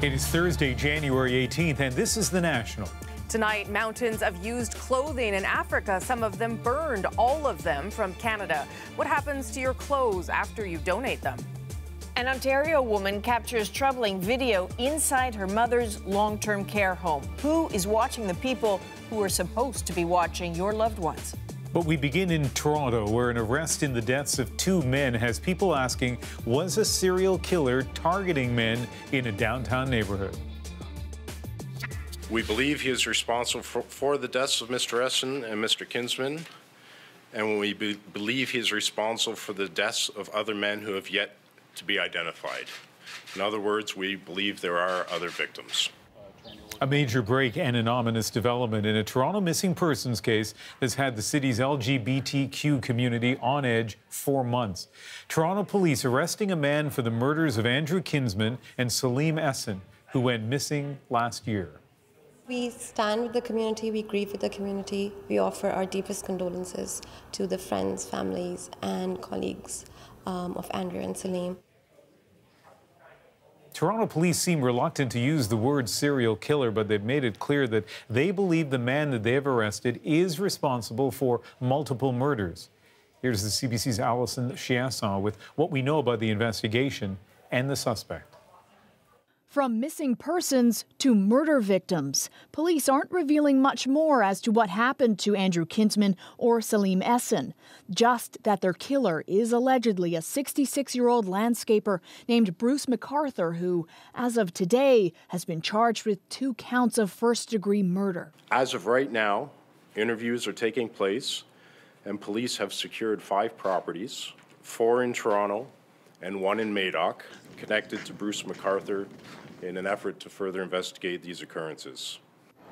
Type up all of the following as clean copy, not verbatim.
It is Thursday, January 18th, and this is The National. Tonight, mountains of used clothing in Africa, some of them burned, all of them from Canada. What happens to your clothes after you donate them? An Ontario woman captures troubling video inside her mother's long-term care home. Who is watching the people who are supposed to be watching your loved ones? But we begin in Toronto, where an arrest in the deaths of two men has people asking, was a serial killer targeting men in a downtown neighborhood? We believe he is responsible for the deaths of Mr. Essen and Mr. Kinsman, and we believe he is responsible for the deaths of other men who have yet to be identified. In other words, we believe there are other victims. A major break and an ominous development in a Toronto missing persons case that's had the city's LGBTQ community on edge for months. Toronto police arresting a man for the murders of Andrew Kinsman and Salim Essen, who went missing last year. We stand with the community, we grieve with the community, we offer our deepest condolences to the friends, families, and colleagues of Andrew and Salim. Toronto police seem reluctant to use the word serial killer, but they've made it clear that they believe the man that they have arrested is responsible for multiple murders. Here's the CBC's Alison Chiasson with what we know about the investigation and the suspect. From missing persons to murder victims, police aren't revealing much more as to what happened to Andrew Kinsman or Salim Essen, just that their killer is allegedly a 66-year-old landscaper named Bruce MacArthur, who, as of today, has been charged with 2 counts of first-degree murder. As of right now, interviews are taking place, and police have secured 5 properties, 4 in Toronto and 1 in Madoc, connected to Bruce MacArthur in an effort to further investigate these occurrences.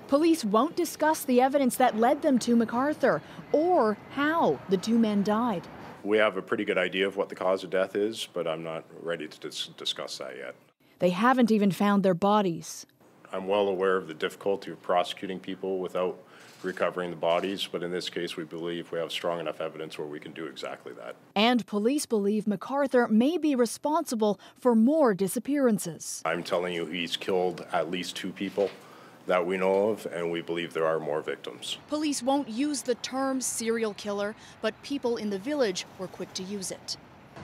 Police won't discuss the evidence that led them to MacArthur or how the 2 men died. We have a pretty good idea of what the cause of death is, but I'm not ready to discuss that yet. They haven't even found their bodies. I'm well aware of the difficulty of prosecuting people without recovering the bodies, but in this case we believe we have strong enough evidence where we can do exactly that. And police believe MacArthur may be responsible for more disappearances. I'm telling you, he's killed at least 2 people that we know of, and we believe there are more victims. Police won't use the term serial killer, but people in the village were quick to use it.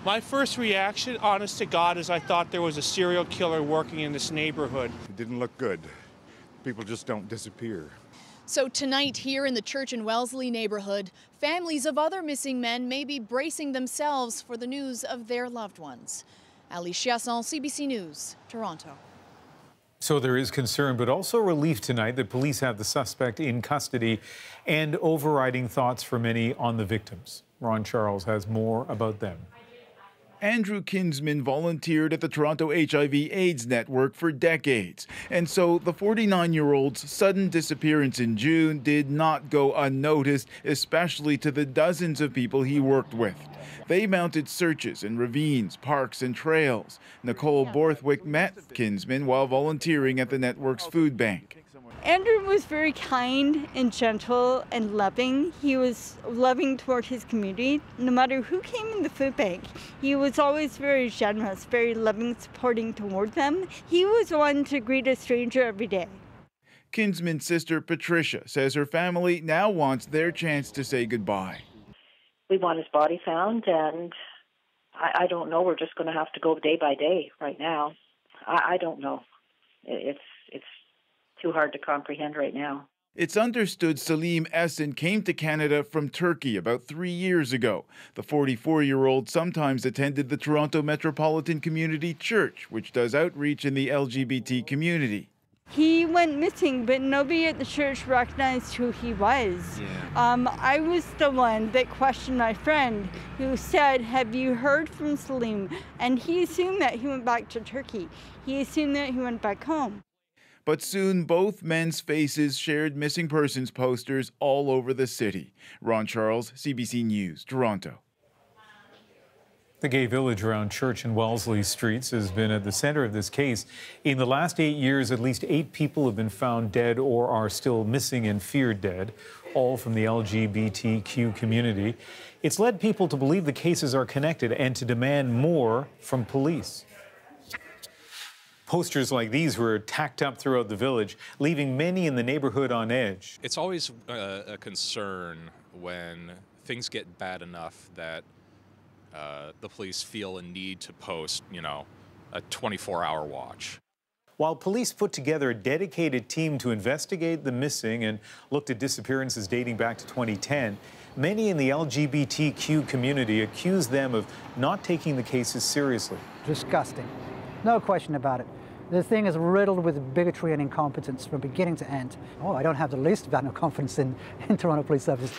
My first reaction, honest to God, is I thought there was a serial killer working in this neighborhood. It didn't look good. People just don't disappear. So tonight here in the Church and Wellesley neighborhood, families of other missing men may be bracing themselves for the news of their loved ones. Ali Chiasson, CBC News, Toronto. So there is concern, but also relief tonight that police have the suspect in custody and overriding thoughts for many on the victims. Ron Charles has more about them. Andrew Kinsman volunteered at the Toronto HIV/AIDS network for decades, and so the 49-year-old's sudden disappearance in June did not go unnoticed, especially to the dozens of people he worked with. They mounted searches in ravines, parks, and trails. Nicole Borthwick met Kinsman while volunteering at the network's food bank. Andrew was very kind and gentle and loving. He was loving toward his community. No matter who came in the food bank, he was always very generous, very loving, supporting toward them. He was one to greet a stranger every day. Kinsman's sister Patricia says her family now wants their chance to say goodbye. We want his body found, and I don't know. We're just going to have to go day by day right now. I don't know. It's too hard to comprehend right now. It's understood Salim Essen came to Canada from Turkey about 3 years ago. The 44-year-old sometimes attended the Toronto Metropolitan Community Church, which does outreach in the LGBT community. He went missing, but nobody at the church recognized who he was. I was the one that questioned my friend, who said, "Have you heard from Salim?" And he assumed that he went back to Turkey. He assumed that he went back home. But soon both men's faces shared missing persons posters all over the city. Ron Charles, CBC News, Toronto. The gay village around Church and Wellesley Streets has been at the center of this case. In the last 8 years, at least 8 people have been found dead or are still missing and feared dead, all from the LGBTQ community. It's led people to believe the cases are connected and to demand more from police. Posters like these were tacked up throughout the village, leaving many in the neighborhood on edge. It's always a concern when things get bad enough that the police feel a need to post, a 24-hour watch. While police put together a dedicated team to investigate the missing and looked at disappearances dating back to 2010, many in the LGBTQ community accuse them of not taking the cases seriously. Disgusting. No question about it. The thing is riddled with bigotry and incompetence from beginning to end. Oh, I don't have the least amount of confidence in Toronto Police Service.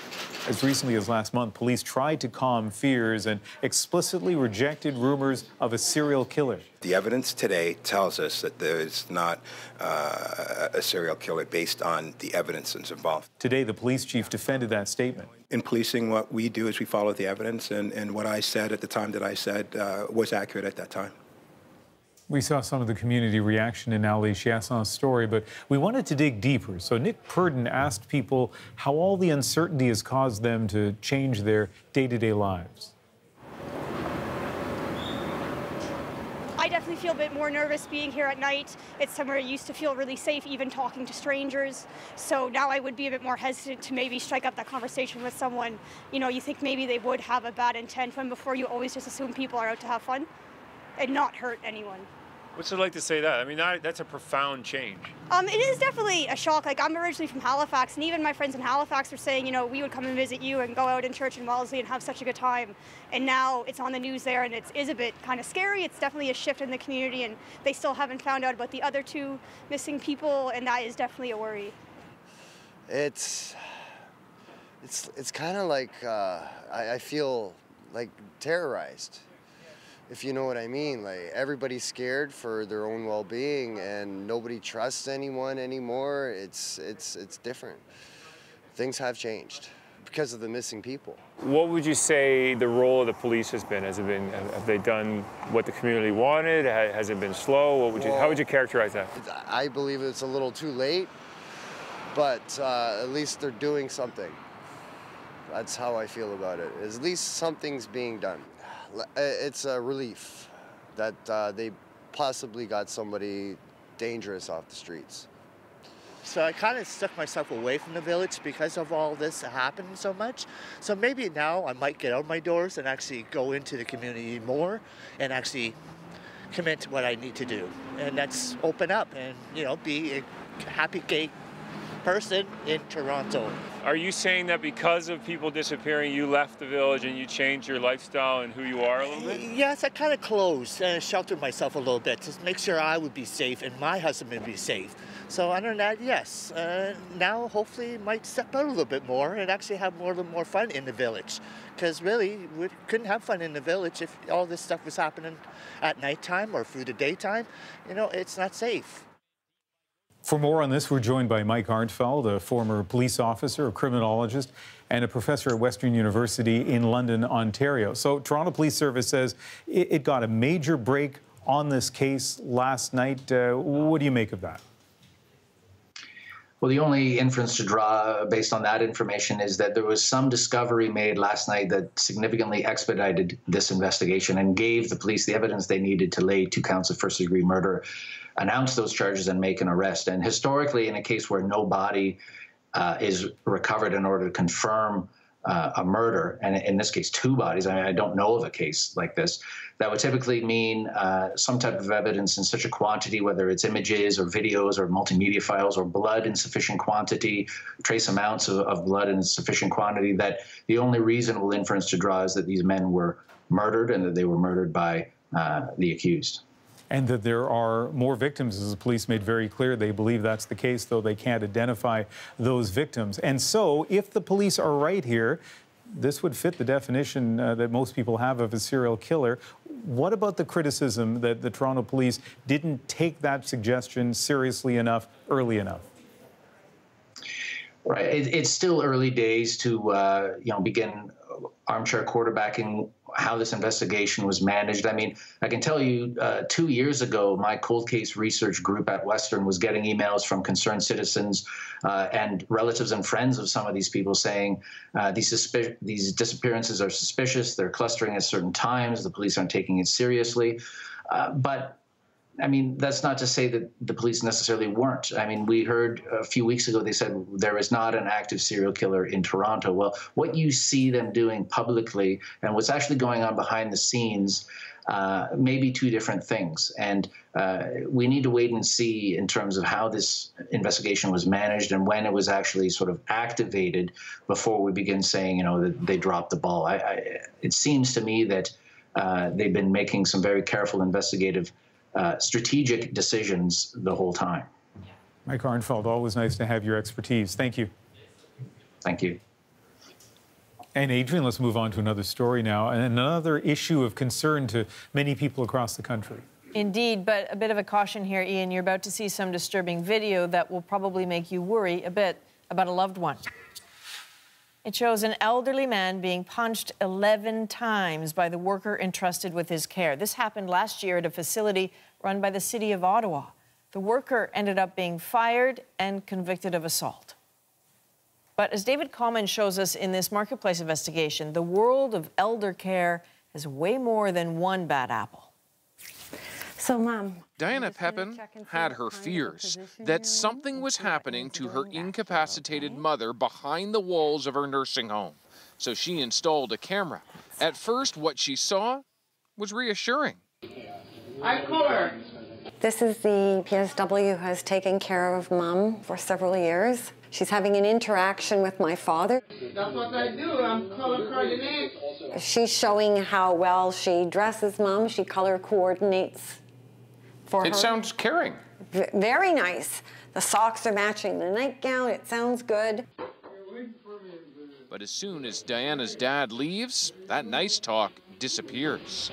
As recently as last month, police tried to calm fears and explicitly rejected rumors of a serial killer. The evidence today tells us that there is not a serial killer based on the evidence that's involved. Today, the police chief defended that statement. In policing, what we do is we follow the evidence, and what I said at the time that I said was accurate at that time. We saw some of the community reaction in Ali Chiasson's story, but we wanted to dig deeper. So Nick Purdon asked people how all the uncertainty has caused them to change their day-to-day lives. I definitely feel a bit more nervous being here at night. It's somewhere I used to feel really safe, even talking to strangers. So now I would be a bit more hesitant to maybe strike up that conversation with someone. You think maybe they would have a bad intent, when before you always just assume people are out to have fun and not hurt anyone. What's it like to say that? I mean, that's a profound change. It is definitely a shock. Like, I'm originally from Halifax, and even my friends in Halifax are saying, we would come and visit you and go out in church in Wellesley and have such a good time. And now it's on the news there, and it is a bit kind of scary. It's definitely a shift in the community, and they still haven't found out about the other 2 missing people, and that is definitely a worry. It's kind of like I feel like terrorized, if you know what I mean. Like, everybody's scared for their own well-being, and nobody trusts anyone anymore. It's different. Things have changed because of the missing people. What would you say the role of the police has been? Have they done what the community wanted? Has it been slow? How would you characterize that? I believe it's a little too late, but at least they're doing something. That's how I feel about it. At least something's being done. It's a relief that they possibly got somebody dangerous off the streets. So I kind of stuck myself away from the village because of all this happening so much. So maybe now I might get out my doors and actually go into the community more and actually commit to what I need to do. And that's open up and, be a happy gay person in Toronto. Are you saying that because of people disappearing, you left the village and you changed your lifestyle and who you are a little bit? Yes, I kind of closed and sheltered myself a little bit to make sure I would be safe and my husband would be safe. So other than that, yes. Now hopefully might step out a little bit more and actually have more fun in the village. Because really, we couldn't have fun in the village if all this stuff was happening at nighttime or through the daytime. It's not safe. For more on this, we're joined by Mike Arntfeld, a former police officer, a criminologist, and a professor at Western University in London, Ontario. So Toronto Police Service says it got a major break on this case last night. What do you make of that? Well, the only inference to draw based on that information is that there was some discovery made last night that significantly expedited this investigation and gave the police the evidence they needed to lay 2 counts of first-degree murder, announce those charges, and make an arrest. And historically, in a case where no body is recovered in order to confirm a murder, and in this case 2 bodies, I don't know of a case like this, that would typically mean some type of evidence in such a quantity, whether it's images or videos or multimedia files or blood in sufficient quantity, trace amounts of blood in sufficient quantity, that the only reasonable inference to draw is that these men were murdered and that they were murdered by the accused. And that there are more victims, as the police made very clear. They believe that's the case, though they can't identify those victims. And so, if the police are right here, this would fit the definition that most people have of a serial killer. What about the criticism that the Toronto police didn't take that suggestion seriously enough, early enough? Right. It's still early days to begin armchair quarterbacking how this investigation was managed. I mean, I can tell you 2 years ago, my cold case research group at Western was getting emails from concerned citizens and relatives and friends of some of these people saying these disappearances are suspicious, they're clustering at certain times, the police aren't taking it seriously. But I mean, that's not to say that the police necessarily weren't. I mean, we heard a few weeks ago they said there is not an active serial killer in Toronto. Well, what you see them doing publicly and what's actually going on behind the scenes may be two different things. And we need to wait and see in terms of how this investigation was managed and when it was actually sort of activated before we begin saying, you know, that they dropped the ball. It seems to me that they've been making some very careful investigative strategic decisions the whole time. Mike Arnfeld, always nice to have your expertise. Thank you. Thank you. And Adrian, let's move on to another story now, and another issue of concern to many people across the country. Indeed, but a bit of a caution here, Ian. You're about to see some disturbing video that will probably make you worry a bit about a loved one. It shows an elderly man being punched 11 times by the worker entrusted with his care. This happened last year at a facility run by the City of Ottawa. The worker ended up being fired and convicted of assault. But as David Common shows us in this Marketplace investigation, the world of elder care has way more than one bad apple. So, Mom. Diana Pepin had her fears that something was happening to her incapacitated mother behind the walls of her nursing home. So she installed a camera. At first, what she saw was reassuring. I call her. This is the PSW who has taken care of Mom for several years. She's having an interaction with my father. That's what I do. I'm color coordinate. She's showing how well she dresses Mom. She color coordinates for her. It sounds caring. Very nice. The socks are matching the nightgown. It sounds good. But as soon as Diana's dad leaves, that nice talk disappears.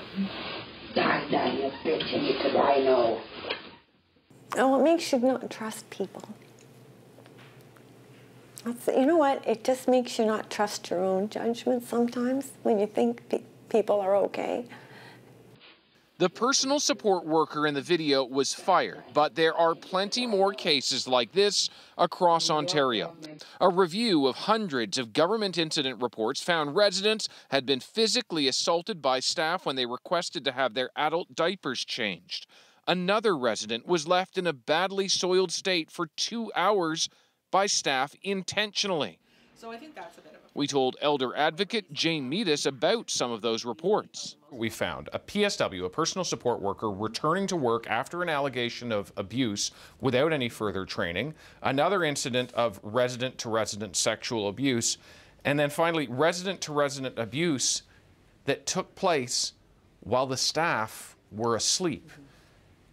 Die, you bitch, and you could I know. Oh, it makes you not trust people. You know what? It just makes you not trust your own judgment sometimes when you think people are okay. The personal support worker in the video was fired, but there are plenty more cases like this across Ontario. A review of hundreds of government incident reports found residents had been physically assaulted by staff when they requested to have their adult diapers changed. Another resident was left in a badly soiled state for 2 hours by staff intentionally. So I think that's a bit of a... We told elder advocate Jane Meadis about some of those reports. We found a PSW, a personal support worker, returning to work after an allegation of abuse without any further training, another incident of resident-to-resident sexual abuse, and then finally resident-to-resident abuse that took place while the staff were asleep.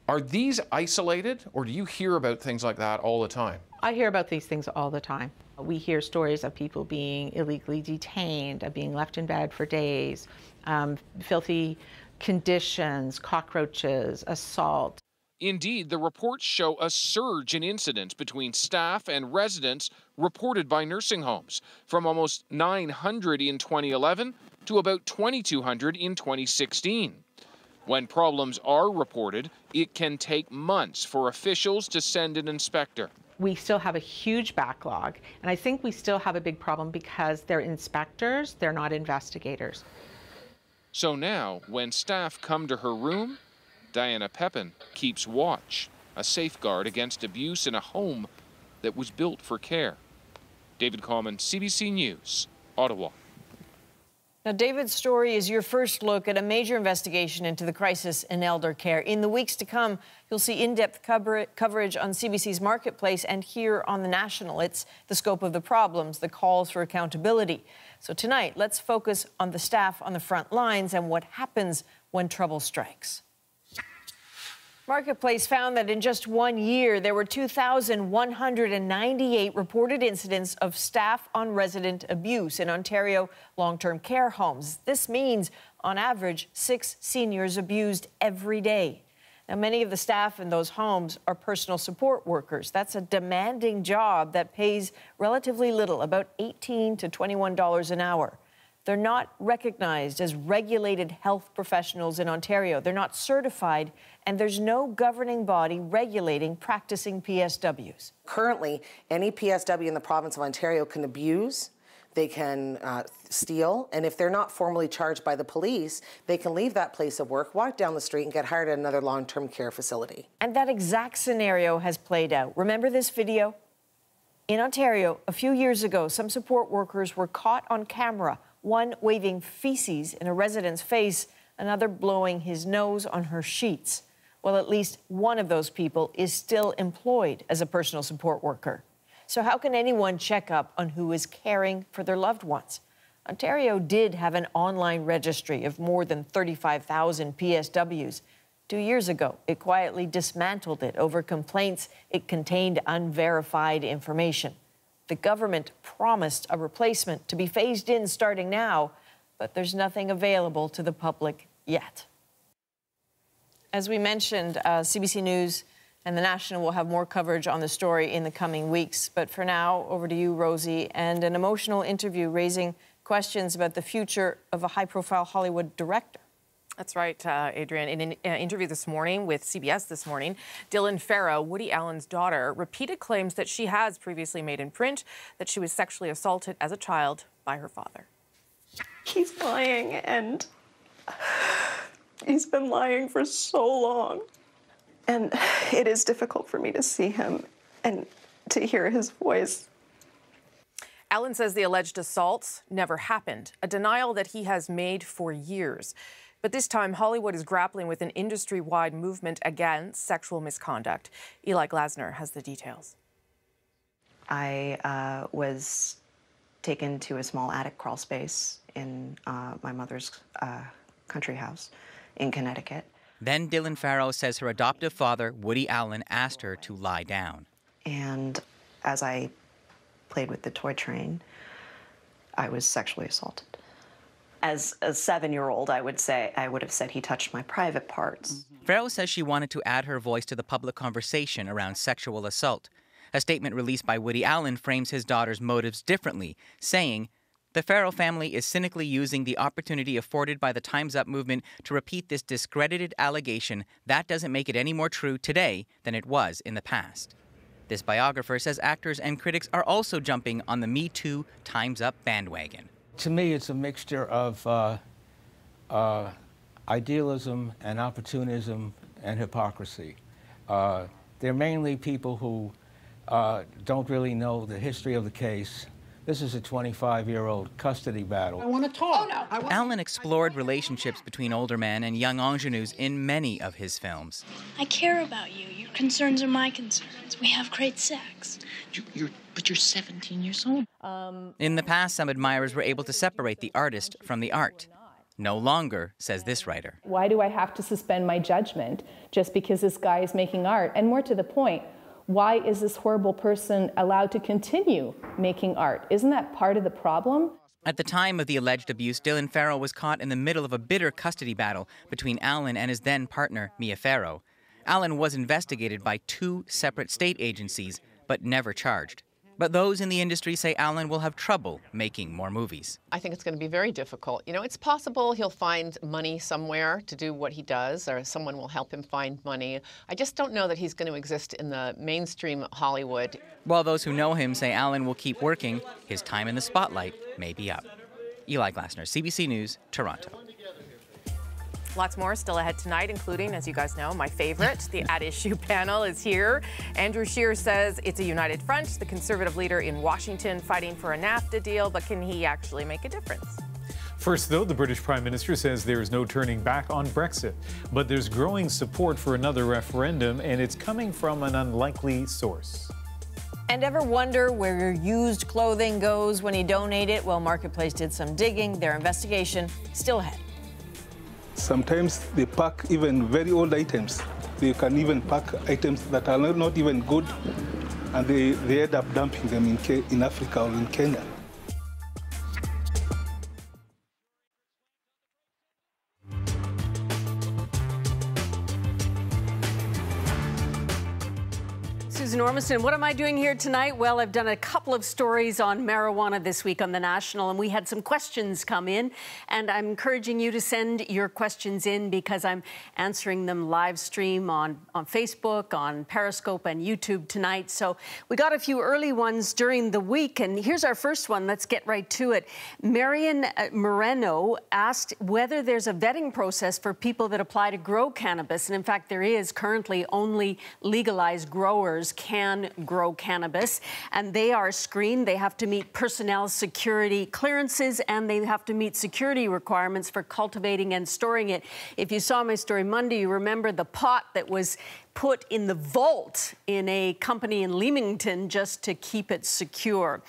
Are these isolated, or do you hear about things like that all the time? I hear about these things all the time. We hear stories of people being illegally detained, of being left in bed for days, filthy conditions, cockroaches, assault. Indeed, the reports show a surge in incidents between staff and residents reported by nursing homes, from almost 900 in 2011 to about 2,200 in 2016. When problems are reported, it can take months for officials to send an inspector. We still have a huge backlog, and I think we still have a big problem because they're inspectors, they're not investigators. So now, when staff come to her room, Diana Pepin keeps watch, a safeguard against abuse in a home that was built for care. David Common, CBC News, Ottawa. Now, David's story is your first look at a major investigation into the crisis in elder care. In the weeks to come, you'll see in-depth coverage on CBC's Marketplace and here on The National. It's the scope of the problems, the calls for accountability. So tonight, let's focus on the staff on the front lines and what happens when trouble strikes. Marketplace found that in just 1 year, there were 2,198 reported incidents of staff on resident abuse in Ontario long-term care homes. This means, on average, 6 seniors abused every day. Now, many of the staff in those homes are personal support workers. That's a demanding job that pays relatively little, about $18 to $21 an hour. They're not recognized as regulated health professionals in Ontario. They're not certified, and there's no governing body regulating practicing PSWs. Currently, any PSW in the province of Ontario can abuse, they can steal, and if they're not formally charged by the police, they can leave that place of work, walk down the street, and get hired at another long-term care facility. And that exact scenario has played out. Remember this video? In Ontario, a few years ago, some support workers were caught on camera, one waving feces in a resident's face, another blowing his nose on her sheets. Well, at least one of those people is still employed as a personal support worker. So how can anyone check up on who is caring for their loved ones? Ontario did have an online registry of more than 35,000 PSWs. 2 years ago, it quietly dismantled it over complaints it contained unverified information. The government promised a replacement to be phased in starting now, but there's nothing available to the public yet. As we mentioned, CBC News and The National will have more coverage on the story in the coming weeks. But for now, over to you, Rosie, and an emotional interview raising questions about the future of a high-profile Hollywood director. That's right, Adrienne. In an interview this morning with CBS This Morning, Dylan Farrow, Woody Allen's daughter, repeated claims that she has previously made in print that she was sexually assaulted as a child by her father. He's lying, and he's been lying for so long. And it is difficult for me to see him and to hear his voice. Allen says the alleged assaults never happened, a denial that he has made for years. But this time, Hollywood is grappling with an industry-wide movement against sexual misconduct. Eli Glasner has the details. I was taken to a small attic crawl space in my mother's country house in Connecticut. Then Dylan Farrow says her adoptive father, Woody Allen, asked her to lie down. And as I played with the toy train, I was sexually assaulted. As a 7-year-old, I would have said he touched my private parts. Farrow says she wanted to add her voice to the public conversation around sexual assault. A statement released by Woody Allen frames his daughter's motives differently, saying, "The Farrow family is cynically using the opportunity afforded by the Time's Up movement to repeat this discredited allegation. That doesn't make it any more true today than it was in the past." This biographer says actors and critics are also jumping on the Me Too Time's Up bandwagon. To me, it's a mixture of idealism and opportunism and hypocrisy. They're mainly people who don't really know the history of the case. This is a 25-year-old custody battle. I want to talk. Oh, no. Allen explored relationships between older men and young ingenues in many of his films. I care about you. Your concerns are my concerns. We have great sex. But you're 17 years old. In the past, some admirers were able to separate the artist from the art. No longer, says this writer. Why do I have to suspend my judgment just because this guy is making art? And more to the point, why is this horrible person allowed to continue making art? Isn't that part of the problem? At the time of the alleged abuse, Dylan Farrow was caught in the middle of a bitter custody battle between Allen and his then partner, Mia Farrow. Allen was investigated by 2 separate state agencies, but never charged. But those in the industry say Allen will have trouble making more movies. I think it's going to be very difficult. You know, it's possible he'll find money somewhere to do what he does, or someone will help him find money. I just don't know that he's going to exist in the mainstream Hollywood. While those who know him say Allen will keep working, his time in the spotlight may be up. Eli Glasner, CBC News, Toronto. Lots more still ahead tonight, including, as you guys know, my favorite, the At Issue panel is here. Andrew Scheer says it's a united front, the conservative leader in Washington fighting for a NAFTA deal, but can he actually make a difference? First, though, the British Prime Minister says there is no turning back on Brexit. But there's growing support for another referendum, and it's coming from an unlikely source. And ever wonder where your used clothing goes when you donate it? Well, Marketplace did some digging. Their investigation still ahead. Sometimes they pack even very old items. They can even pack items that are not even good, and they end up dumping them in Africa or in Kenya. Susan Ormiston. What am I doing here tonight? Well, I've done a couple of stories on marijuana this week on The National, and we had some questions come in, and I'm encouraging you to send your questions in because I'm answering them live stream on Facebook, on Periscope and YouTube tonight. So we got a few early ones during the week, and here's our first one. Let's get right to it. Marian Moreno asked whether there's a vetting process for people that apply to grow cannabis, and in fact there is. Currently only legalized growers can grow cannabis, and they are screened. They have to meet personnel security clearances, and they have to meet security requirements for cultivating and storing it. If you saw my story Monday, you remember the pot that was put in the vault in a company in Leamington just to keep it secure.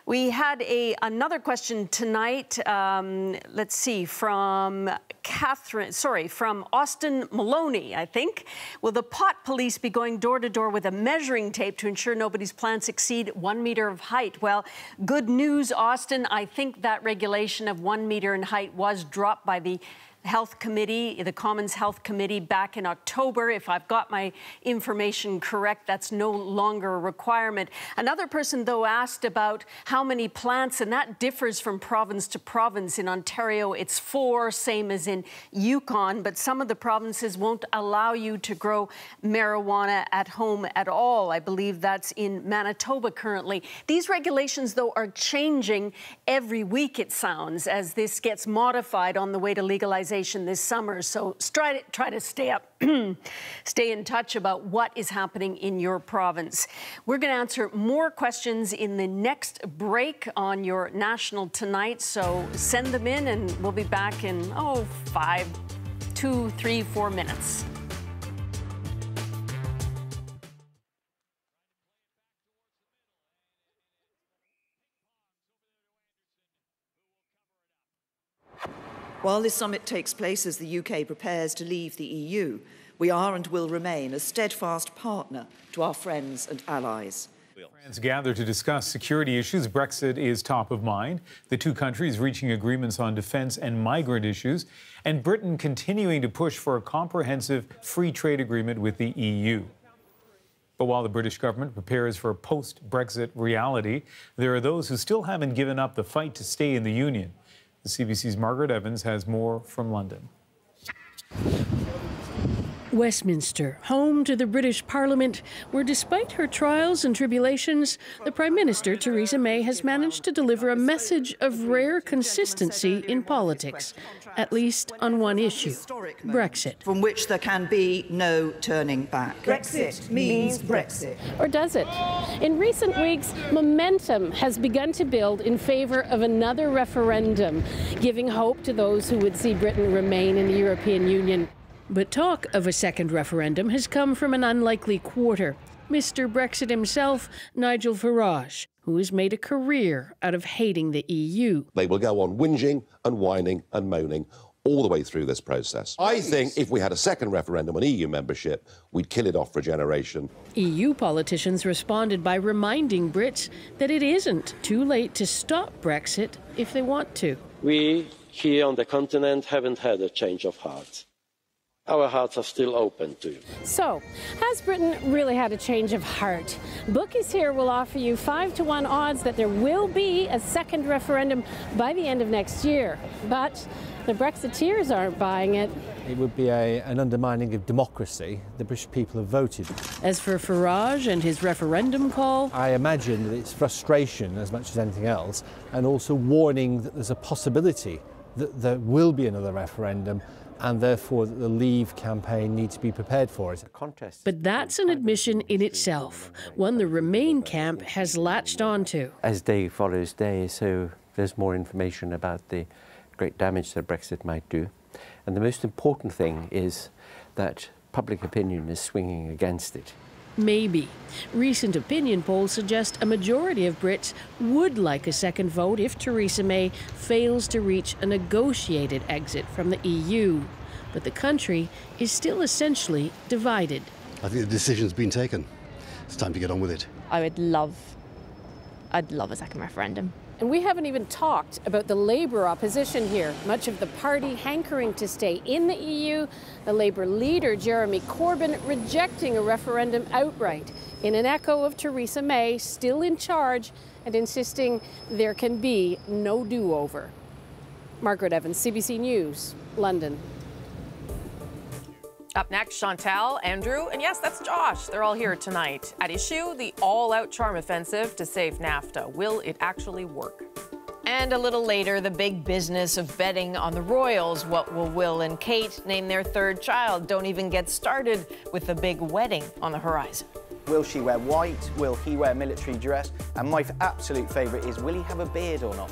We had another question tonight, let's see, from Austin Maloney, I think. Will the pot police be going door to door with a measuring tape to ensure nobody's plants exceed 1 meter of height? Well, good news, Austin. I think that regulation of 1 meter in height was dropped by the Health Committee, the Commons Health Committee, back in October. If I've got my information correct, that's no longer a requirement. Another person, though, asked about how many plants, and that differs from province to province. In Ontario, it's 4, same as in Yukon, but some of the provinces won't allow you to grow marijuana at home at all. I believe that's in Manitoba currently. These regulations, though, are changing every week, it sounds, as this gets modified on the way to legalization this summer. So try to stay up, stay in touch about what is happening in your province. We're going to answer more questions in the next break on your National Tonight. So send them in, and we'll be back in 5, 2, 3, 4 minutes. While this summit takes place as the UK prepares to leave the EU, we are and will remain a steadfast partner to our friends and allies. France gather to discuss security issues. Brexit is top of mind. The two countries reaching agreements on defence and migrant issues, and Britain continuing to push for a comprehensive free trade agreement with the EU. But while the British government prepares for a post-Brexit reality, there are those who still haven't given up the fight to stay in the Union. The CBC's Margaret Evans has more from London. Westminster, home to the British Parliament, where despite her trials and tribulations, the Prime Minister, Theresa May, has managed to deliver a message of rare consistency in politics, at least on one issue, Brexit. From which there can be no turning back. Brexit means Brexit. Or does it? In recent weeks, momentum has begun to build in favour of another referendum, giving hope to those who would see Britain remain in the European Union. But talk of a second referendum has come from an unlikely quarter. Mr. Brexit himself, Nigel Farage, who has made a career out of hating the EU. They will go on whinging and whining and moaning all the way through this process. I think if we had a second referendum on EU membership, we'd kill it off for a generation. EU politicians responded by reminding Brits that it isn't too late to stop Brexit if they want to. We here on the continent haven't had a change of heart. Our hearts are still open to you. So, has Britain really had a change of heart? Bookies here will offer you 5-to-1 odds that there will be a second referendum by the end of next year. But the Brexiteers aren't buying it. It would be an undermining of democracy. The British people have voted. As for Farage and his referendum call, I imagine that it's frustration as much as anything else, and also warning that there's a possibility that there will be another referendum, and therefore that the Leave campaign needs to be prepared for it. But that's an admission in itself, one the Remain camp has latched onto. As day follows day, so there's more information about the great damage that Brexit might do. And the most important thing is that public opinion is swinging against it. Maybe. Recent opinion polls suggest a majority of Brits would like a second vote if Theresa May fails to reach a negotiated exit from the EU. But the country is still essentially divided. I think the decision's been taken. It's time to get on with it. I'd love a second referendum. And we haven't even talked about the Labour opposition here. Much of the party hankering to stay in the EU, the Labour leader, Jeremy Corbyn, rejecting a referendum outright. in an echo of Theresa May, still in charge and insisting there can be no do-over. Margaret Evans, CBC News, London. Up next, Chantal, Andrew, and yes, that's Josh. They're all here tonight. At issue, the all-out charm offensive to save NAFTA. Will it actually work? And a little later, the big business of betting on the royals. What will Will and Kate name their third child? Don't even get started with the big wedding on the horizon. Will she wear white? Will he wear military dress? And my absolute favourite is, will he have a beard or not?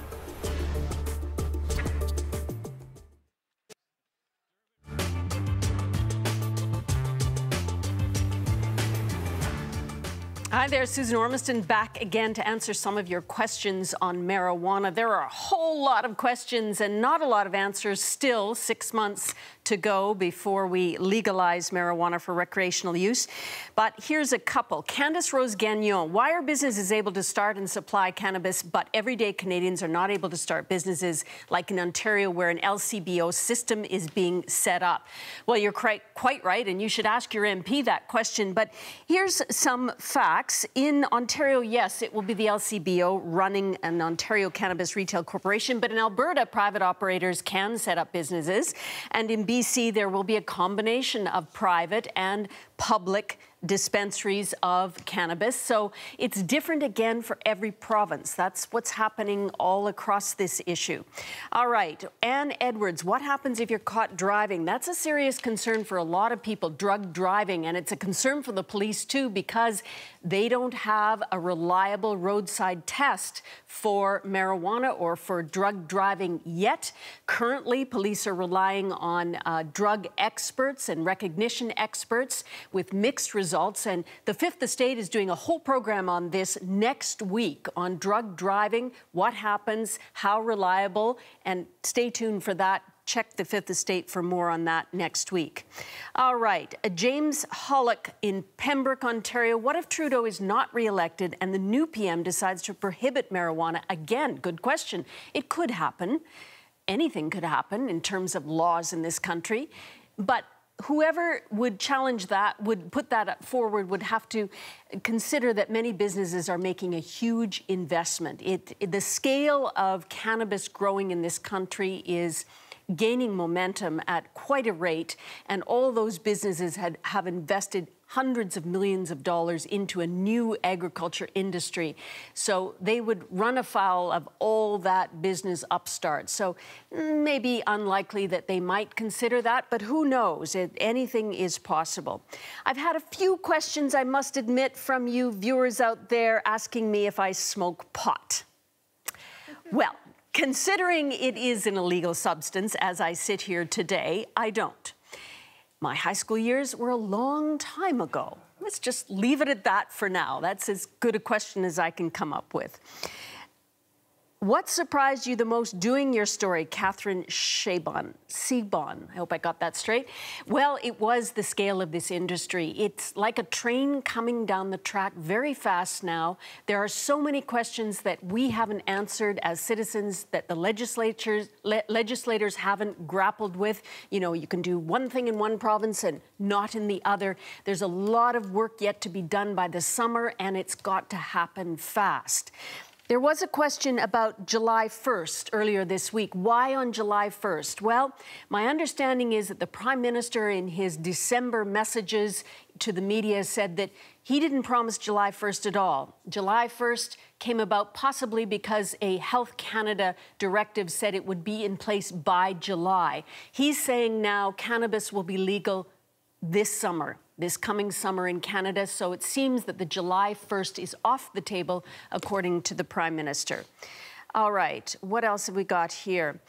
Hi there, Susan Ormiston back again to answer some of your questions on marijuana. There are a whole lot of questions and not a lot of answers still, 6 months to go before we legalize marijuana for recreational use. But here's a couple. Candace Rose Gagnon, why are businesses able to start and supply cannabis, but everyday Canadians are not able to start businesses like in Ontario where an LCBO system is being set up? Well, you're quite right, and you should ask your MP that question. But here's some facts. In Ontario, yes, it will be the LCBO running an Ontario Cannabis Retail Corporation, but in Alberta, private operators can set up businesses. And in BC, there will be a combination of private and public dispensaries of cannabis. So it's different again for every province. That's what's happening all across this issue. All right, Ann Edwards, what happens if you're caught driving? That's a serious concern for a lot of people, drug driving, and it's a concern for the police too because they don't have a reliable roadside test for marijuana or for drug driving yet. Currently, police are relying on drug experts and recognition experts with mixed results. And the Fifth Estate is doing a whole program on this next week on drug driving, what happens, how reliable, and stay tuned for that. Check the Fifth Estate for more on that next week. All right, James Hollick in Pembroke, Ontario. What if Trudeau is not re-elected and the new PM decides to prohibit marijuana again? Good question. It could happen. Anything could happen in terms of laws in this country. But whoever would challenge that, would put that forward, would have to consider that many businesses are making a huge investment. The scale of cannabis growing in this country is gaining momentum at quite a rate, and all those businesses have invested hundreds of millions of dollars into a new agriculture industry. So they would run afoul of all that business upstart. So maybe unlikely that they might consider that, but who knows? Anything is possible. I've had a few questions, I must admit, from you viewers out there asking me if I smoke pot. Well, considering it is an illegal substance, as I sit here today, I don't. My high school years were a long time ago. Let's just leave it at that for now. That's as good a question as I can come up with. What surprised you the most doing your story, Catherine Seaborn? I hope I got that straight. Well, it was the scale of this industry. It's like a train coming down the track very fast now. There are so many questions that we haven't answered as citizens, that the legislators haven't grappled with. You know, you can do one thing in one province and not in the other. There's a lot of work yet to be done by the summer, and it's got to happen fast. There was a question about July 1st earlier this week. Why on July 1st? Well, my understanding is that the Prime Minister in his December messages to the media said that he didn't promise July 1st at all. July 1st came about possibly because a Health Canada directive said it would be in place by July. He's saying now cannabis will be legal this summer, this coming summer in Canada, so it seems that the July 1st is off the table, according to the Prime Minister. All right, what else have we got here?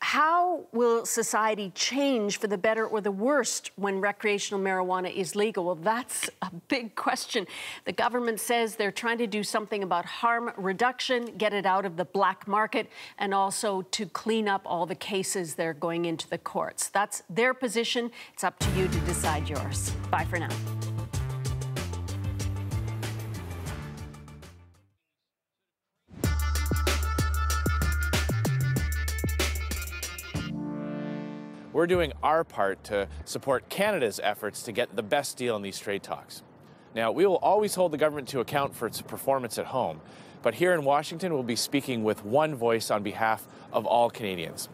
How will society change for the better or the worst when recreational marijuana is legal? Well, that's a big question. The government says they're trying to do something about harm reduction, get it out of the black market, and also to clean up all the cases that are going into the courts. That's their position. It's up to you to decide yours. Bye for now. we're doing our part to support Canada's efforts to get the best deal in these trade talks. Now, we will always hold the government to account for its performance at home, but here in Washington, we'll be speaking with one voice on behalf of all Canadians.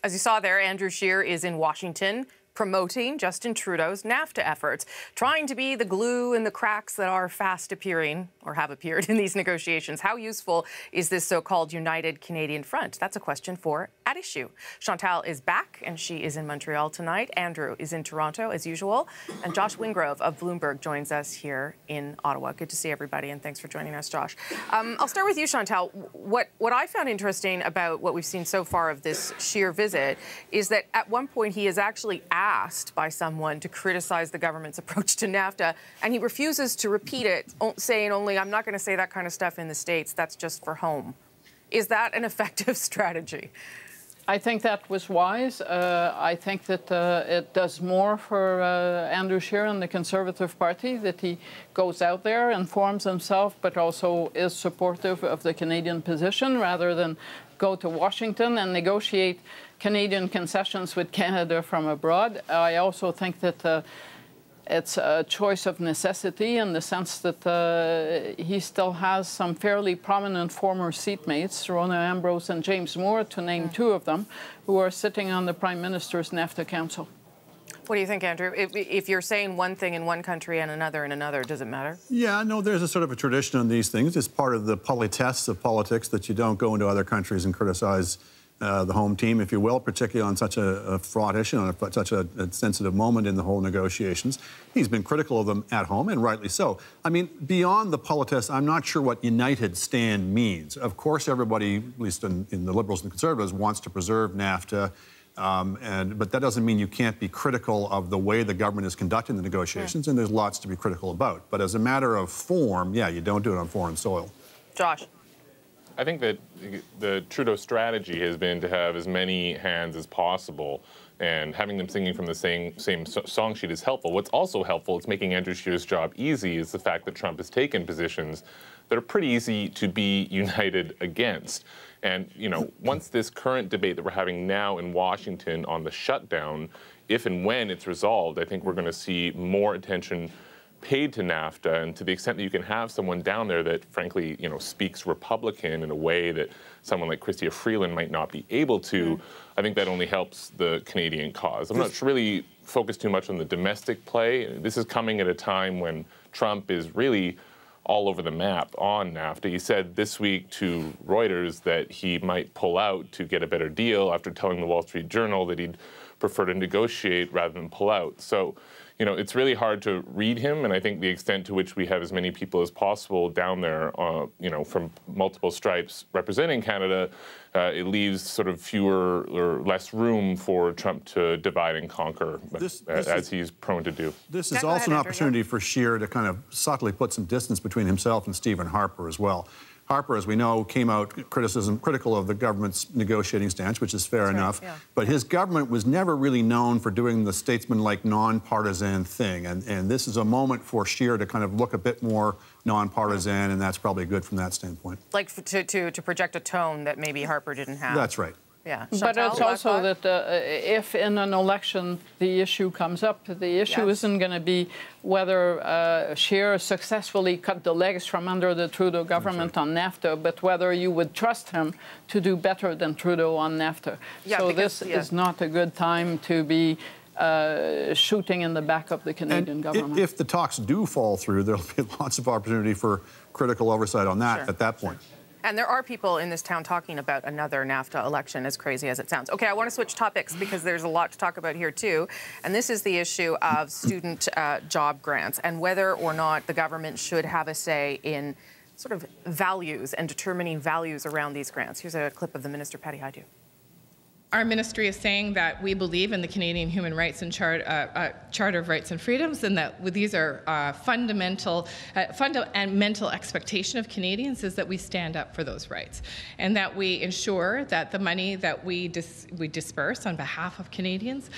As you saw there, Andrew Scheer is in Washington promoting Justin Trudeau's NAFTA efforts, trying to be the glue in the cracks that are fast appearing or have appeared in these negotiations. How useful is this so-called United Canadian Front? That's a question for At Issue. Chantal is back, and she is in Montreal tonight. Andrew is in Toronto, as usual. And Josh Wingrove of Bloomberg joins us here in Ottawa. Good to see everybody, and thanks for joining us, Josh. I'll start with you, Chantal. What I found interesting about what we've seen so far of this Scheer visit is that at one point he is actually asked by someone to criticize the government's approach to NAFTA, and he refuses to repeat it, saying only, I'm not going to say that kind of stuff in the States, that's just for home. Is that an effective strategy? I think that was wise. I think that it does more for Andrew Scheer and the Conservative Party that he goes out there, informs himself, but also is supportive of the Canadian position rather than go to Washington and negotiate Canadian concessions with Canada from abroad. I also think that it's a choice of necessity in the sense that he still has some fairly prominent former seatmates, Rona Ambrose and James Moore, to name two of them, who are sitting on the Prime Minister's NAFTA Council. What do you think, Andrew? If you're saying one thing in one country and another in another, does it matter? Yeah, no, there's a sort of a tradition on these things. It's part of the politesse of politics that you don't go into other countries and criticize the home team, if you will, particularly on such a fraught issue, on such a sensitive moment in the whole negotiations. He's been critical of them at home, and rightly so. I mean, beyond the politesse, I'm not sure what united stand means. Of course, everybody, at least in the Liberals and the Conservatives, wants to preserve NAFTA, but that doesn't mean you can't be critical of the way the government is conducting the negotiations, and there's lots to be critical about. But as a matter of form, yeah, you don't do it on foreign soil. Josh? I think that the Trudeau strategy has been to have as many hands as possible, and having them singing from the same song sheet is helpful. What's also helpful, it's making Andrew Scheer's job easy, is the fact that Trump has taken positions that are pretty easy to be united against. And, you know, once this current debate that we're having now in Washington on the shutdown, if and when it's resolved, I think we're going to see more attention paid to NAFTA, and to the extent that you can have someone down there that, frankly, you know, speaks Republican in a way that someone like Chrystia Freeland might not be able to, I think that only helps the Canadian cause. I'm not really focused too much on the domestic play. This is coming at a time when Trump is really all over the map on NAFTA. He said this week to Reuters that he might pull out to get a better deal after telling the Wall Street Journal that he'd prefer to negotiate rather than pull out. So, you know, it's really hard to read him, and I think the extent to which we have as many people as possible down there, you know, from multiple stripes representing Canada, it leaves sort of fewer or less room for Trump to divide and conquer, as he's prone to do. This is also an opportunity for Scheer to kind of subtly put some distance between himself and Stephen Harper as well. Harper, as we know, came out critical of the government's negotiating stance, which is fair enough. Yeah. But his government was never really known for doing the statesman-like, nonpartisan thing. And this is a moment for Scheer to kind of look a bit more nonpartisan, and that's probably good from that standpoint. Like to project a tone that maybe Harper didn't have. That's right. Yeah. But it's also that if in an election the issue comes up, the issue isn't going to be whether Scheer successfully cut the legs from under the Trudeau government on NAFTA, but whether you would trust him to do better than Trudeau on NAFTA. Yeah, so this is not a good time to be shooting in the back of the Canadian government. If the talks do fall through, there'll be lots of opportunity for critical oversight on that at that point. And there are people in this town talking about another NAFTA election, as crazy as it sounds. Okay, I want to switch topics because there's a lot to talk about here, too. And this is the issue of student job grants and whether or not the government should have a say in sort of values and determining values around these grants. Here's a clip of the Minister, Patty Hajdu. Our ministry is saying that we believe in the Canadian Human Rights and Charter of Rights and Freedoms, and that these are fundamental expectation of Canadians is that we stand up for those rights, and that we ensure that the money that we disperse on behalf of Canadians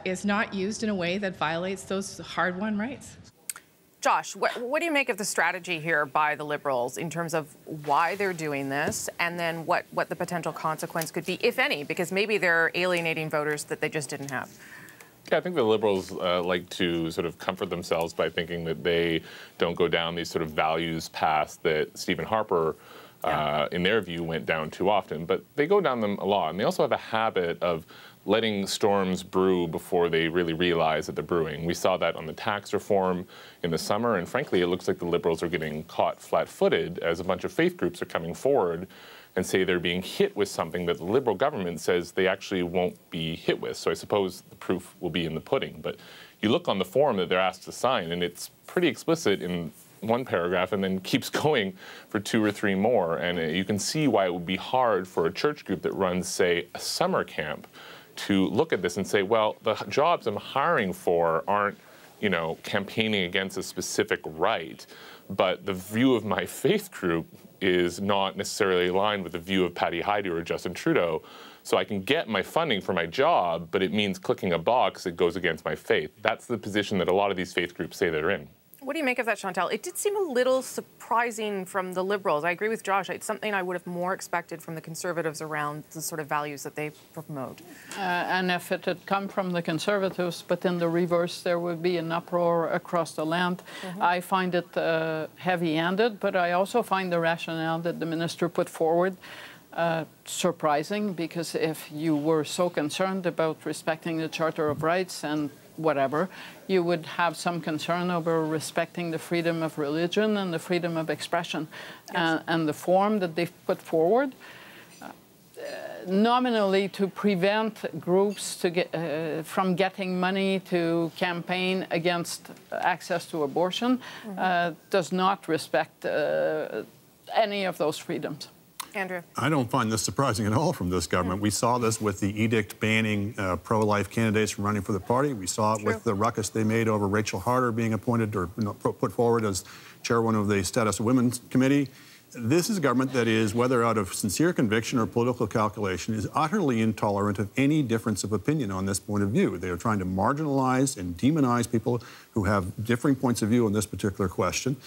is not used in a way that violates those hard-won rights. Josh, what do you make of the strategy here by the Liberals in terms of why they're doing this, and then what the potential consequence could be, if any, because maybe they're alienating voters that they just didn't have? Yeah, I think the Liberals like to sort of comfort themselves by thinking that they don't go down these sort of values paths that Stephen Harper, in their view, went down too often. But they go down them a lot. And they also have a habit of letting storms brew before they really realize that they're brewing. We saw that on the tax reform in the summer, and frankly, it looks like the Liberals are getting caught flat-footed as a bunch of faith groups are coming forward and say they're being hit with something that the Liberal government says they actually won't be hit with. So I suppose the proof will be in the pudding. But you look on the form that they're asked to sign, and it's pretty explicit in one paragraph and then keeps going for 2 or 3 more. And you can see why it would be hard for a church group that runs, say, a summer camp to look at this and say, well, the jobs I'm hiring for aren't, you know, campaigning against a specific right, but the view of my faith group is not necessarily aligned with the view of Patty Heidi or Justin Trudeau. So I can get my funding for my job, but it means clicking a box that goes against my faith. That's the position that a lot of these faith groups say they're in. What do you make of that, Chantal? It did seem a little surprising from the Liberals. I agree with Josh. It's something I would have more expected from the Conservatives around the sort of values that they promote. And if it had come from the Conservatives, but in the reverse, there would be an uproar across the land. I find it heavy-handed, but I also find the rationale that the minister put forward surprising, because if you were so concerned about respecting the Charter of Rights and whatever, you would have some concern over respecting the freedom of religion and the freedom of expression. Yes. And the form that they've put forward, nominally to prevent groups to get, from getting money to campaign against access to abortion, does not respect any of those freedoms. Andrew? I don't find this surprising at all from this government. We saw this with the edict banning pro-life candidates from running for the party. We saw it with the ruckus they made over Rachel Harder being appointed or put forward as chairwoman of the Status of Women's Committee. This is a government that is, whether out of sincere conviction or political calculation, is utterly intolerant of any difference of opinion on this point of view. They are trying to marginalize and demonize people who have differing points of view on this particular question.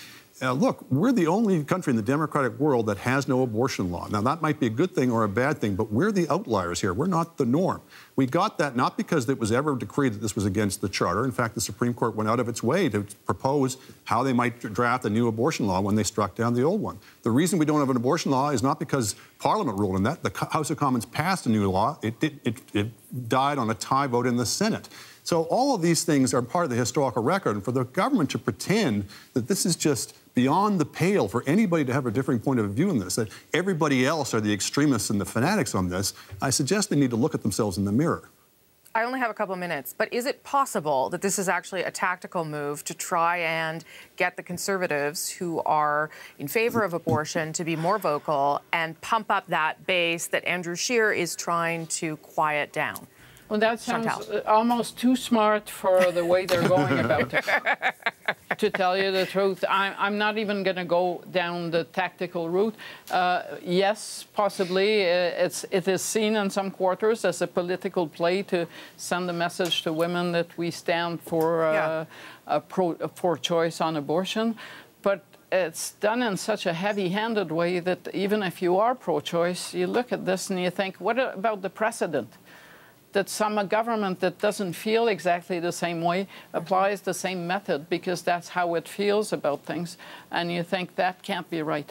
Look, we're the only country in the democratic world that has no abortion law. Now, that might be a good thing or a bad thing, but we're the outliers here. We're not the norm. We got that not because it was ever decreed that this was against the Charter. In fact, the Supreme Court went out of its way to propose how they might draft a new abortion law when they struck down the old one. The reason we don't have an abortion law is not because Parliament ruled on that. The House of Commons passed a new law. It died on a tie vote in the Senate. So all of these things are part of the historical record, and for the government to pretend that this is just beyond the pale for anybody to have a differing point of view in this, that everybody else are the extremists and the fanatics on this, I suggest they need to look at themselves in the mirror. I only have a couple of minutes, but is it possible that this is actually a tactical move to try and get the Conservatives who are in favor of abortion to be more vocal and pump up that base that Andrew Scheer is trying to quiet down? Well, that sounds almost too smart for the way they're going about it. To tell you the truth, I'm not even going to go down the tactical route. Yes, possibly it is seen in some quarters as a political play to send a message to women that we stand for for choice on abortion. But it's done in such a heavy-handed way that even if you are pro-choice, you look at this and you think, what about the precedent? That some government that doesn't feel exactly the same way applies the same method because that's how it feels about things, and you think that can't be right.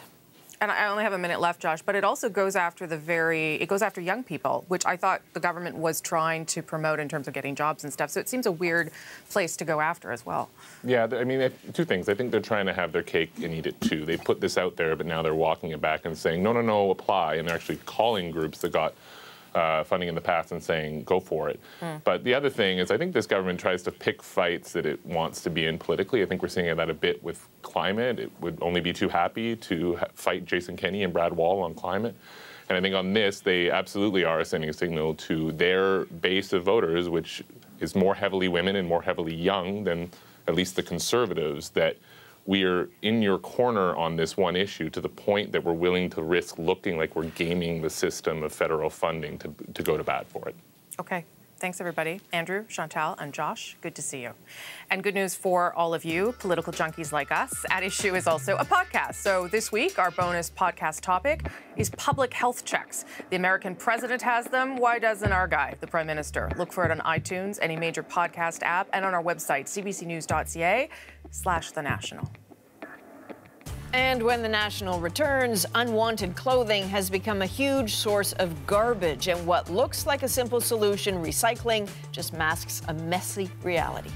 And I only have a minute left, Josh, but it also goes after it goes after young people, which I thought the government was trying to promote in terms of getting jobs and stuff. So it seems a weird place to go after as well. Yeah, I mean, 2 things. I think they're trying to have their cake and eat it too. They put this out there, but now they're walking it back and saying, no, no, no, apply. And they're actually calling groups that got funding in the past and saying, go for it. But the other thing is I think this government tries to pick fights that it wants to be in politically. I think we're seeing that a bit with climate. It would only be too happy to fight Jason Kenney and Brad Wall on climate. And I think on this, they absolutely are sending a signal to their base of voters, which is more heavily women and more heavily young than at least the Conservatives, that we are in your corner on this one issue to the point that we're willing to risk looking like we're gaming the system of federal funding to go to bat for it. Okay. Thanks, everybody. Andrew, Chantal, and Josh, good to see you. And good news for all of you, political junkies like us. At Issue is also a podcast. So this week, our bonus podcast topic is public health checks. The American president has them. Why doesn't our guy, the Prime Minister? Look for it on iTunes, any major podcast app, and on our website, cbcnews.ca/The National. And when The National returns, unwanted clothing has become a huge source of garbage. And what looks like a simple solution, recycling, just masks a messy reality.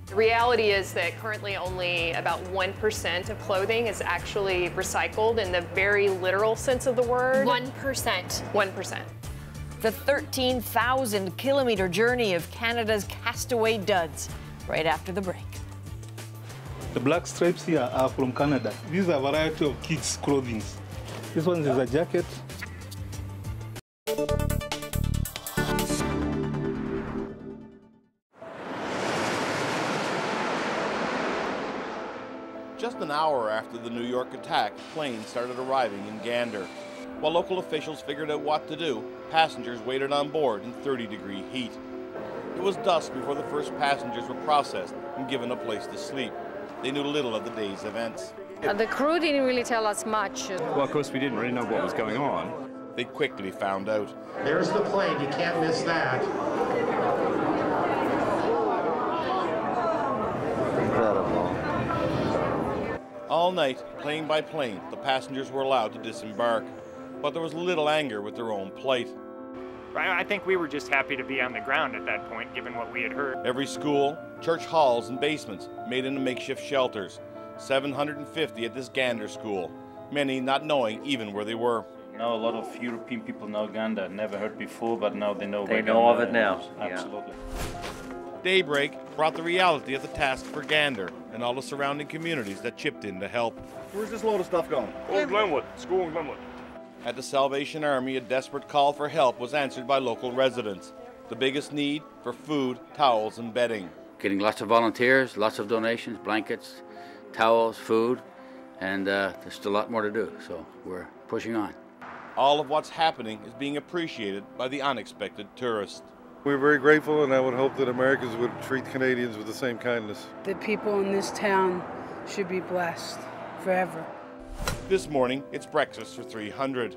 The reality is that currently only about 1% of clothing is actually recycled in the very literal sense of the word. 1%. 1%. The 13,000-kilometer journey of Canada's castaway duds, right after the break. The black stripes here are from Canada. These are a variety of kids' clothing. This one is a jacket. Just an hour after the New York attack, planes started arriving in Gander. While local officials figured out what to do, passengers waited on board in 30-degree heat. It was dusk before the first passengers were processed and given a place to sleep. They knew little of the day's events. The crew didn't really tell us much. Well, of course, we didn't really know what was going on. They quickly found out. There's the plane. You can't miss that. Incredible. All night, plane by plane, the passengers were allowed to disembark. But there was little anger with their own plight. I think we were just happy to be on the ground at that point, given what we had heard. Every school, church halls, and basements made into makeshift shelters. 750 at this Gander school, many not knowing even where they were. Now a lot of European people know Gander. Never heard before, but now they know. They know of it now. Absolutely. Daybreak brought the reality of the task for Gander and all the surrounding communities that chipped in to help. Where's this load of stuff going? Old Glenwood, school in Glenwood. At the Salvation Army, a desperate call for help was answered by local residents. The biggest need for food, towels, and bedding. Getting lots of volunteers, lots of donations, blankets, towels, food, and there's still a lot more to do, so we're pushing on. All of what's happening is being appreciated by the unexpected tourist. We're very grateful, and I would hope that Americans would treat Canadians with the same kindness. The people in this town should be blessed forever. This morning, it's breakfast for 300.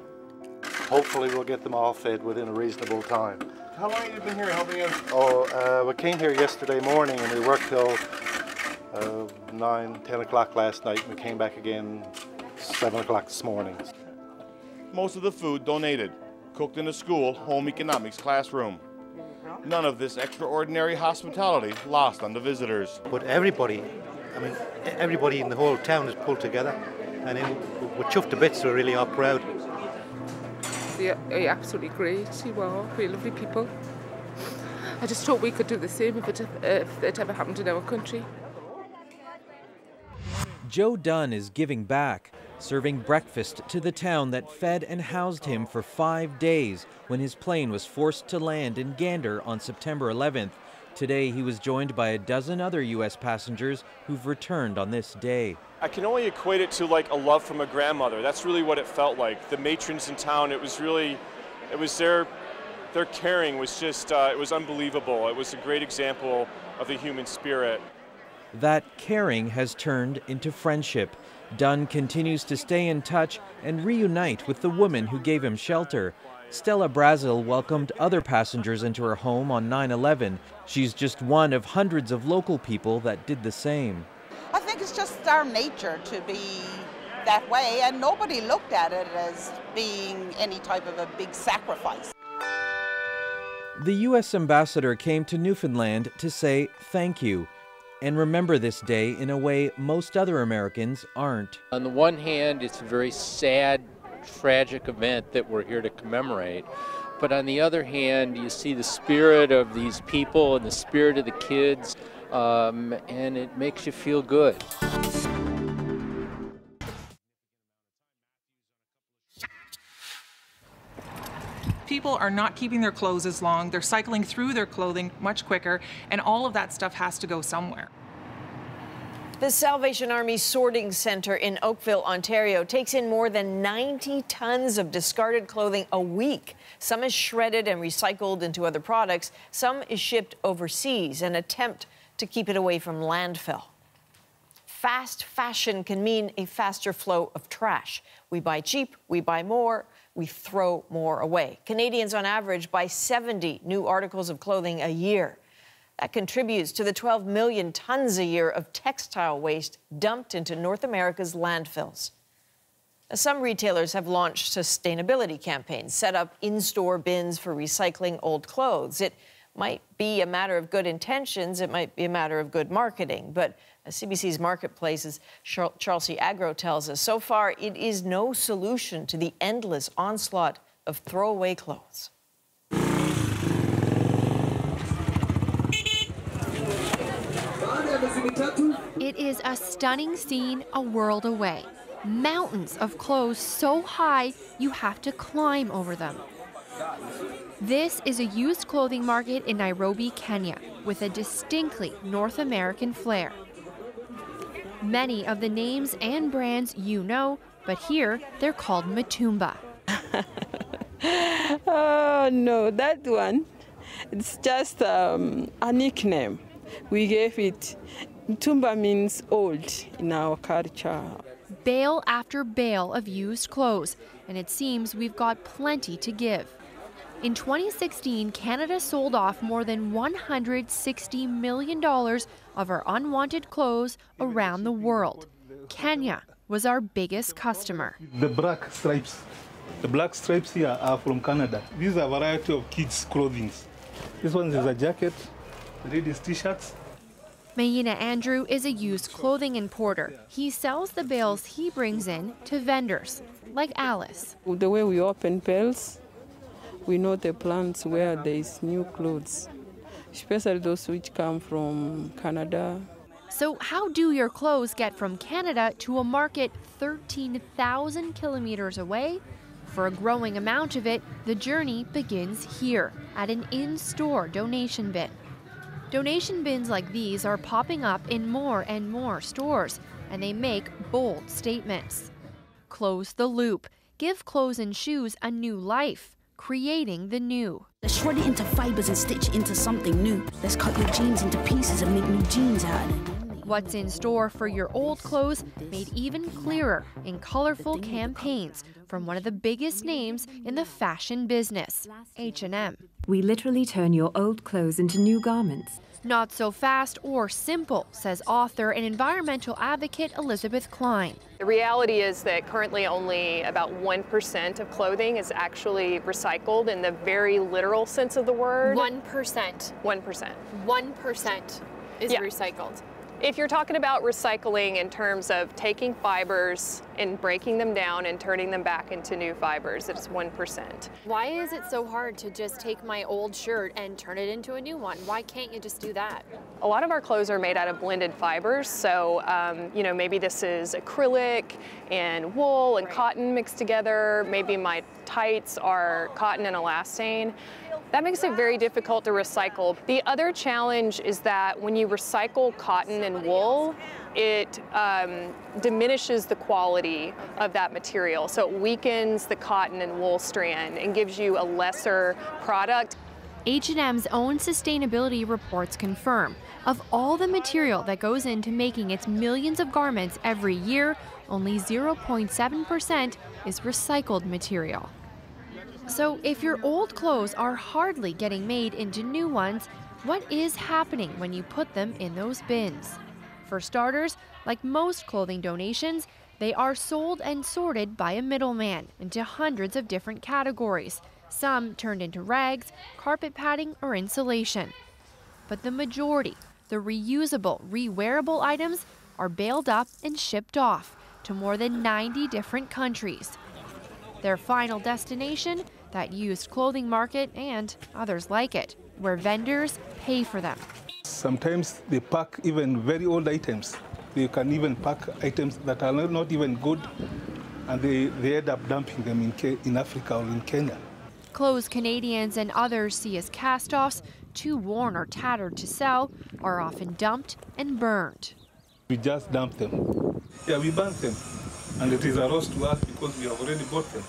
Hopefully we'll get them all fed within a reasonable time. How long have you been here helping out? We came here yesterday morning and we worked till 9, 10 o'clock last night, and we came back again 7 o'clock this morning. Most of the food donated, cooked in a school home economics classroom. None of this extraordinary hospitality lost on the visitors. But everybody in the whole town is pulled together, and we're chuffed to bits, so we're really all proud. They're absolutely great. You are very lovely people. I just hope we could do the same if it ever happened in our country. Joe Dunn is giving back, serving breakfast to the town that fed and housed him for 5 days when his plane was forced to land in Gander on September 11th. Today, he was joined by a dozen other U.S. passengers who've returned on this day. I can only equate it to like a love from a grandmother. That's really what it felt like. The matrons in town, it was their caring was just, it was unbelievable. It was a great example of the human spirit. That caring has turned into friendship. Dunn continues to stay in touch and reunite with the woman who gave him shelter. Stella Brazil welcomed other passengers into her home on 9/11. She's just one of hundreds of local people that did the same. I think it's just our nature to be that way, and nobody looked at it as being any type of a big sacrifice. The U.S. ambassador came to Newfoundland to say thank you and remember this day in a way most other Americans aren't. On the one hand, it's a very sad, tragic event that we're here to commemorate. But on the other hand, you see the spirit of these people and the spirit of the kids, and it makes you feel good. People are not keeping their clothes as long. They're cycling through their clothing much quicker, and all of that stuff has to go somewhere. The Salvation Army Sorting Centre in Oakville, Ontario, takes in more than 90 tons of discarded clothing a week. Some is shredded and recycled into other products. Some is shipped overseas, an attempt to keep it away from landfill. Fast fashion can mean a faster flow of trash. We buy cheap, we buy more, we throw more away. Canadians, on average, buy 70 new articles of clothing a year. That contributes to the 12 million tons a year of textile waste dumped into North America's landfills. Now, some retailers have launched sustainability campaigns, set up in-store bins for recycling old clothes. It might be a matter of good intentions, it might be a matter of good marketing, but CBC's Marketplace's Chelsea Agro tells us so far it is no solution to the endless onslaught of throwaway clothes. It is a stunning scene a world away. Mountains of clothes so high you have to climb over them. This is a used clothing market in Nairobi, Kenya, with a distinctly North American flair. Many of the names and brands you know, but here they're called Matumba. Oh, no, that one, it's just a nickname. We gave it. Matumba means old in our culture. Bale after bale of used clothes, and it seems we've got plenty to give. In 2016, Canada sold off more than $160 million of our unwanted clothes around the world. Kenya was our biggest customer. The black stripes. The black stripes here are from Canada. These are a variety of kids' clothing. This one is a jacket, ladies' t-shirts. Mayina Andrew is a used clothing importer. He sells the bales he brings in to vendors, like Alice. The way we open bales, we know the plants where there is new clothes, especially those which come from Canada. So how do your clothes get from Canada to a market 13,000 kilometers away? For a growing amount of it, the journey begins here at an in-store donation bin. Donation bins like these are popping up in more and more stores, and they make bold statements. Close the loop. Give clothes and shoes a new life. Creating the new. Let's shred it into fibers and stitch it into something new. Let's cut your jeans into pieces and make new jeans out of them. What's in store for your old clothes made even clearer in colorful campaigns from one of the biggest names in the fashion business, H&M. We literally turn your old clothes into new garments. Not so fast or simple, says author and environmental advocate Elizabeth Klein. The reality is that currently only about 1% of clothing is actually recycled in the very literal sense of the word. 1%. 1%. 1% is recycled. If you're talking about recycling in terms of taking fibers and breaking them down and turning them back into new fibers, it's 1%. Why is it so hard to just take my old shirt and turn it into a new one? Why can't you just do that? A lot of our clothes are made out of blended fibers, so you know, maybe this is acrylic and wool and cotton mixed together. Maybe my tights are cotton and elastane. That makes it very difficult to recycle. The other challenge is that when you recycle cotton and wool, it diminishes the quality of that material. So it weakens the cotton and wool strand and gives you a lesser product. H&M's own sustainability reports confirm, of all the material that goes into making its millions of garments every year, only 0.7% is recycled material. So if your old clothes are hardly getting made into new ones, what is happening when you put them in those bins? For starters, like most clothing donations, they are sold and sorted by a middleman into hundreds of different categories, some turned into rags, carpet padding, or insulation. But the majority, the reusable, re-wearable items, are baled up and shipped off to more than 90 different countries. Their final destination, that used clothing market and others like it, where vendors pay for them. Sometimes they pack even very old items. They can even pack items that are not even good, and they end up dumping them in Africa or in Kenya. Clothes Canadians and others see as cast-offs, too worn or tattered to sell, are often dumped and burned. We just dump them. Yeah, we burn them. And it is a loss to us because we have already bought them.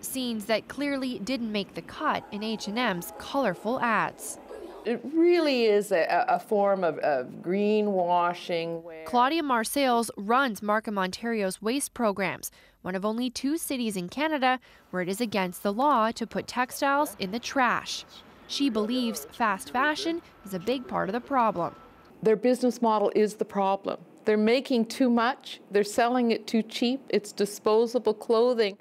Scenes that clearly didn't make the cut in H&M's colorful ads. It really is a form of greenwashing. Claudia Marseilles runs Markham, Ontario's waste programs, one of only 2 cities in Canada where it is against the law to put textiles in the trash. She believes fast fashion is a big part of the problem. Their business model is the problem. They're making too much, they're selling it too cheap, it's disposable clothing.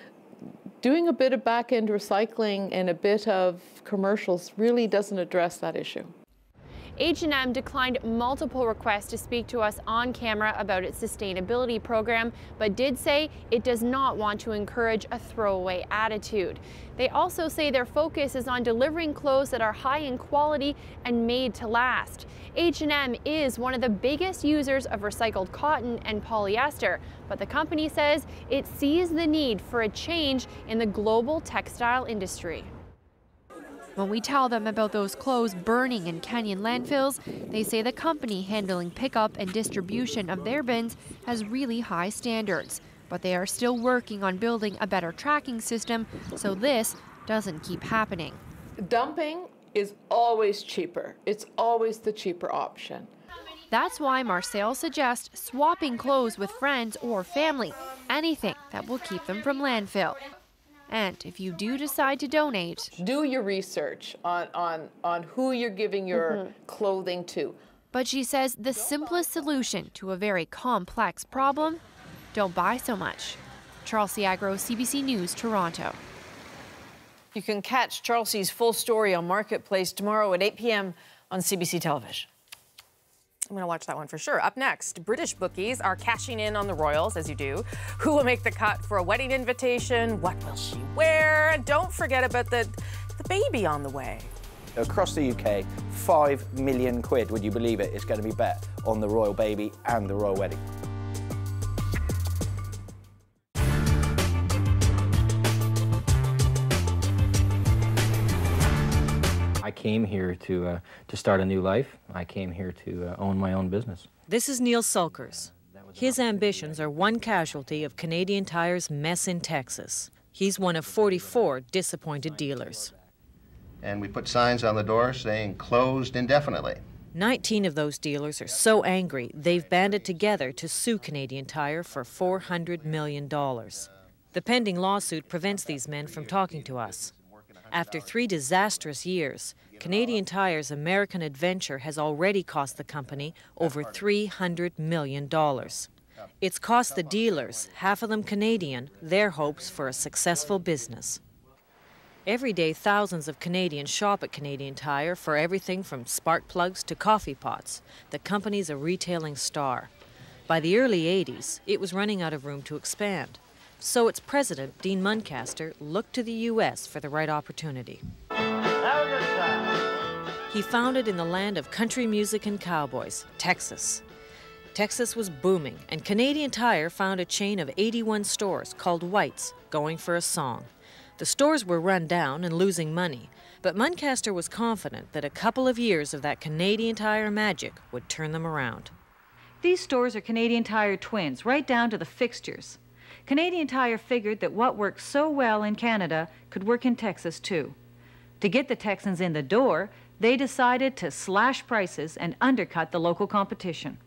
Doing a bit of back-end recycling and a bit of commercials really doesn't address that issue. H&M declined multiple requests to speak to us on camera about its sustainability program, but did say it does not want to encourage a throwaway attitude. They also say their focus is on delivering clothes that are high in quality and made to last. H&M is one of the biggest users of recycled cotton and polyester, but the company says it sees the need for a change in the global textile industry. When we tell them about those clothes burning in Kenyan landfills, they say the company handling pickup and distribution of their bins has really high standards. But they are still working on building a better tracking system so this doesn't keep happening. Dumping is always cheaper. It's always the cheaper option. That's why Marseilles suggests swapping clothes with friends or family, anything that will keep them from landfill. And if you do decide to donate, do your research on who you're giving your clothing to. But she says the simplest solution to a very complex problem, don't buy so much. Charles Agro, CBC News, Toronto. You can catch Charles' full story on Marketplace tomorrow at 8 p.m. on CBC Television. I'm going to watch that one for sure. Up next, British bookies are cashing in on the royals, as you do. Who will make the cut for a wedding invitation? What will she wear? And don't forget about the baby on the way. Across the UK, 5 million quid, would you believe it, is going to be bet on the royal baby and the royal wedding. I came here to start a new life. I came here to own my own business. This is Neil Sulkers. His ambitions are one casualty of Canadian Tire's mess in Texas. He's one of 44 disappointed dealers. And we put signs on the door saying closed indefinitely. 19 of those dealers are so angry they've banded together to sue Canadian Tire for $400 million. The pending lawsuit prevents these men from talking to us. After 3 disastrous years, Canadian Tire's American adventure has already cost the company over $300 million. It's cost the dealers, half of them Canadian, their hopes for a successful business. Every day, thousands of Canadians shop at Canadian Tire for everything from spark plugs to coffee pots. The company's a retailing star. By the early 80s, it was running out of room to expand. So its president, Dean Muncaster, looked to the U.S. for the right opportunity. He founded in the land of country music and cowboys, Texas. Texas was booming, and Canadian Tire found a chain of 81 stores called White's, going for a song. The stores were run down and losing money, but Muncaster was confident that a couple of years of that Canadian Tire magic would turn them around. These stores are Canadian Tire twins, right down to the fixtures. Canadian Tire figured that what worked so well in Canada could work in Texas, too. To get the Texans in the door, they decided to slash prices and undercut the local competition.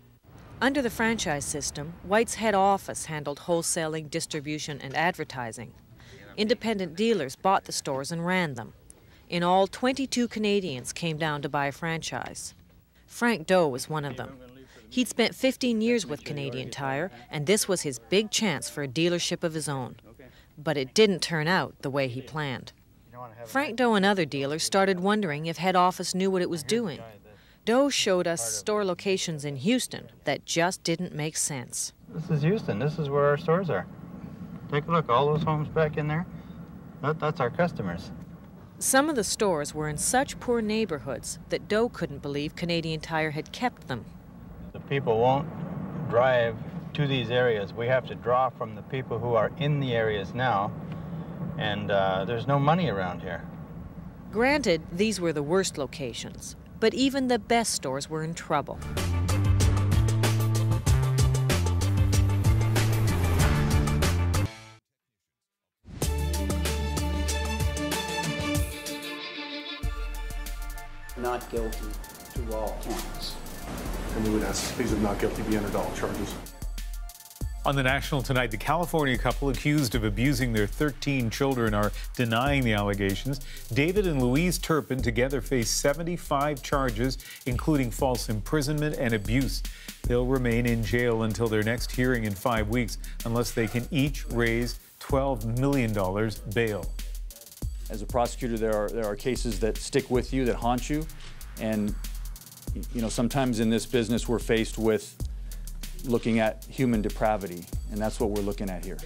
Under the franchise system, White's head office handled wholesaling, distribution, and advertising. Independent dealers bought the stores and ran them. In all, 22 Canadians came down to buy a franchise. Frank Doe was one of them. He'd spent 15 years with Canadian Tire, and this was his big chance for a dealership of his own. But it didn't turn out the way he planned. Frank Doe and other dealers started wondering if head office knew what it was doing. Doe showed us store locations in Houston that just didn't make sense. This is Houston. This is where our stores are. Take a look, all those homes back in there, that's our customers. Some of the stores were in such poor neighborhoods that Doe couldn't believe Canadian Tire had kept them. The people won't drive to these areas. We have to draw from the people who are in the areas now, and there's no money around here. Granted, these were the worst locations, but even the best stores were in trouble. guilty to all counts. And we would ask pleas of not guilty be entered all charges. On the National tonight, the California couple accused of abusing their 13 children are denying the allegations. David and Louise Turpin together face 75 charges, including false imprisonment and abuse. They'll remain in jail until their next hearing in 5 weeks, unless they can each raise $12 million bail. As a prosecutor, there are cases that stick with you, that haunt you, and you know, sometimes in this business we're faced with looking at human depravity, and that's what we're looking at here.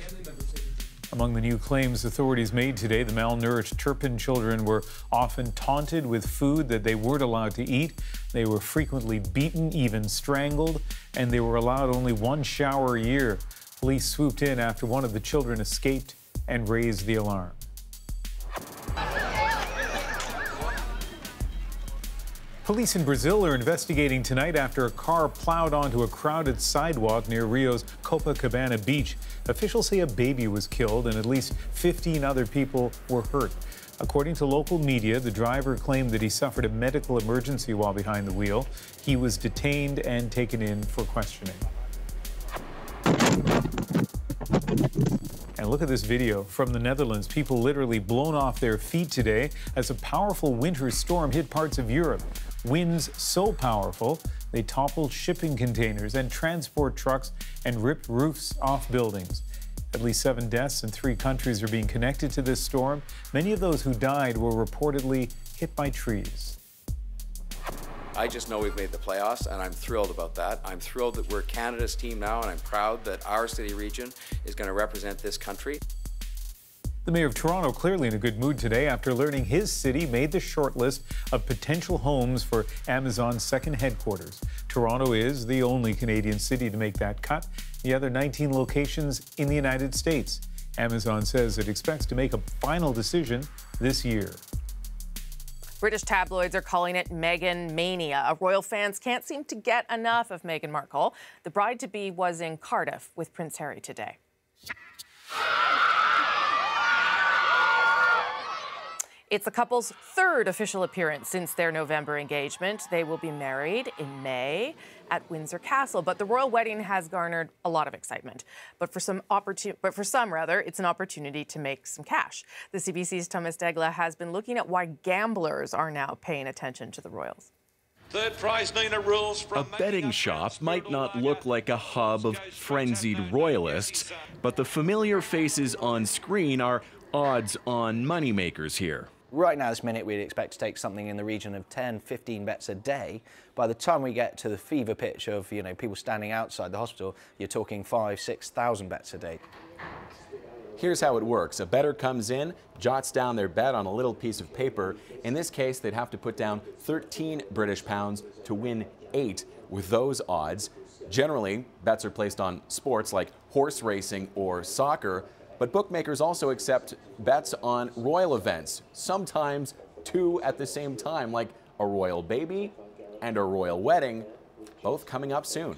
Among the new claims authorities made today, the malnourished Turpin children were often taunted with food that they weren't allowed to eat. They were frequently beaten, even strangled, and they were allowed only one shower a year. Police swooped in after one of the children escaped and raised the alarm. Police in Brazil are investigating tonight after a car plowed onto a crowded sidewalk near Rio's Copacabana beach. Officials say a baby was killed and at least 15 other people were hurt. According to local media, the driver claimed that he suffered a medical emergency while behind the wheel. He was detained and taken in for questioning. And look at this video from the Netherlands. People literally blown off their feet today as a powerful winter storm hit parts of Europe. Winds so powerful, they toppled shipping containers and transport trucks and ripped roofs off buildings. At least 7 deaths in 3 countries are being connected to this storm. Many of those who died were reportedly hit by trees. I just know we've made the playoffs, and I'm thrilled about that. I'm thrilled that we're Canada's team now, and I'm proud that our city region is going to represent this country. The mayor of Toronto clearly in a good mood today after learning his city made the short list of potential homes for Amazon's second headquarters. Toronto is the only Canadian city to make that cut. The other 19 locations in the United States. Amazon says it expects to make a final decision this year. British tabloids are calling it Meghan mania. Royal fans can't seem to get enough of Meghan Markle. The bride-to-be was in Cardiff with Prince Harry today. It's the couple's 3rd official appearance since their November engagement. They will be married in May at Windsor Castle, but the royal wedding has garnered a lot of excitement. But for some, it's an opportunity to make some cash. The CBC's Thomas Degla has been looking at why gamblers are now paying attention to the royals. Third prize, Nina rules from a betting shop might not look like a hub of frenzied royalists, but the familiar faces on screen are odds-on moneymakers here. Right now, this minute, we'd expect to take something in the region of 10, 15 bets a day. By the time we get to the fever pitch of, you know, people standing outside the hospital, you're talking 5,000, 6,000 bets a day. Here's how it works. A bettor comes in, jots down their bet on a little piece of paper. In this case, they'd have to put down 13 British pounds to win 8 with those odds. Generally, bets are placed on sports like horse racing or soccer, but bookmakers also accept bets on royal events, sometimes 2 at the same time, like a royal baby and a royal wedding, both coming up soon.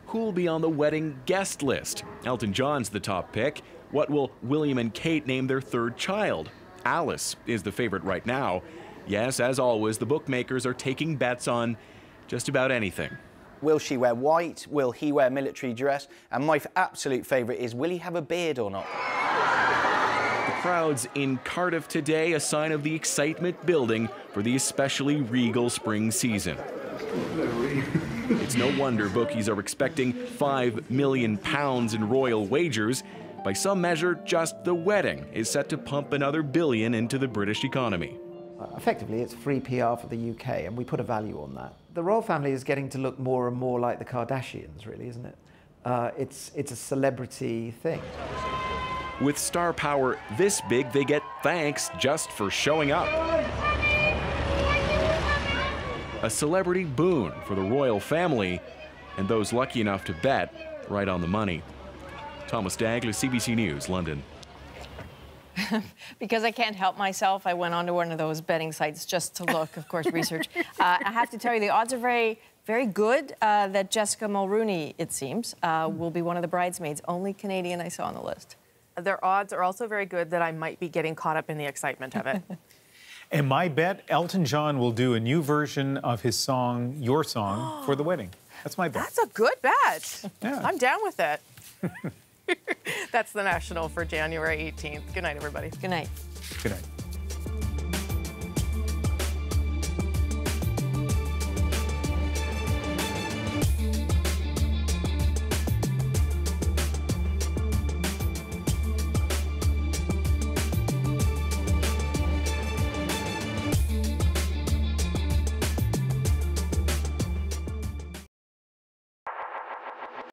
Who'll be on the wedding guest list? Elton John's the top pick. What will William and Kate name their 3rd child? Alice is the favorite right now. Yes, as always, the bookmakers are taking bets on just about anything. Will she wear white? Will he wear military dress? And my absolute favourite is, will he have a beard or not? The crowds in Cardiff today, a sign of the excitement building for the especially regal spring season. It's no wonder bookies are expecting £5 million in royal wagers. By some measure, just the wedding is set to pump another $1 billion into the British economy. Effectively, it's free PR for the UK, and we put a value on that. The royal family is getting to look more and more like the Kardashians, really, isn't it? It's a celebrity thing. With star power this big, they get thanks just for showing up. A celebrity boon for the royal family and those lucky enough to bet right on the money. Thomas Dagler, CBC News, London. Because I can't help myself, I went onto one of those betting sites just to look, of course, research. I have to tell you, the odds are very, very good that Jessica Mulrooney, it seems, will be one of the bridesmaids. Only Canadian I saw on the list. Their odds are also very good that I might be getting caught up in the excitement of it. And my bet, Elton John will do a new version of his song, Your Song, for the wedding. That's my bet. That's a good bet. Yeah. I'm down with it. That's the National for January 18th. Good night, everybody. Good night. Good night.